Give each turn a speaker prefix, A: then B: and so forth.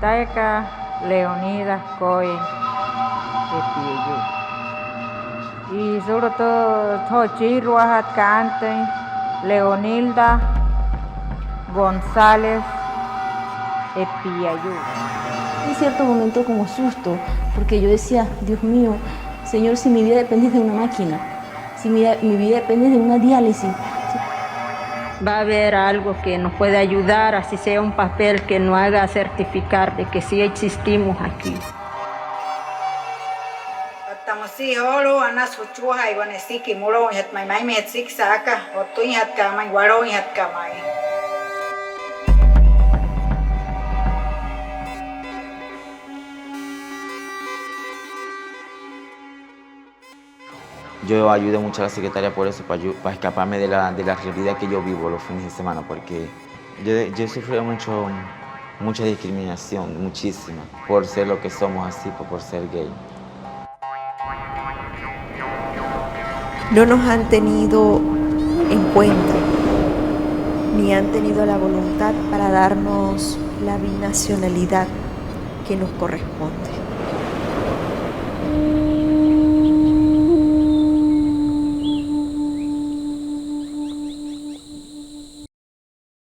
A: Taika Leonidas Cohen y sobre todo Tochiruajat Cante, Leonilda González Epiayú.
B: En cierto momento como susto, porque yo decía, Dios mío, Señor, si mi vida depende de una máquina, si mi vida depende de una diálisis.
C: Va a haber algo que nos puede ayudar, así sea un papel que nos haga certificar de que sí existimos aquí.
D: Yo ayudé mucho a la secretaria por eso, para escaparme de la realidad que yo vivo los fines de semana, porque yo sufrí mucha discriminación, muchísima, por ser lo que somos así, por ser gay.
E: No nos han tenido en cuenta, ni han tenido la voluntad para darnos la binacionalidad que nos corresponde.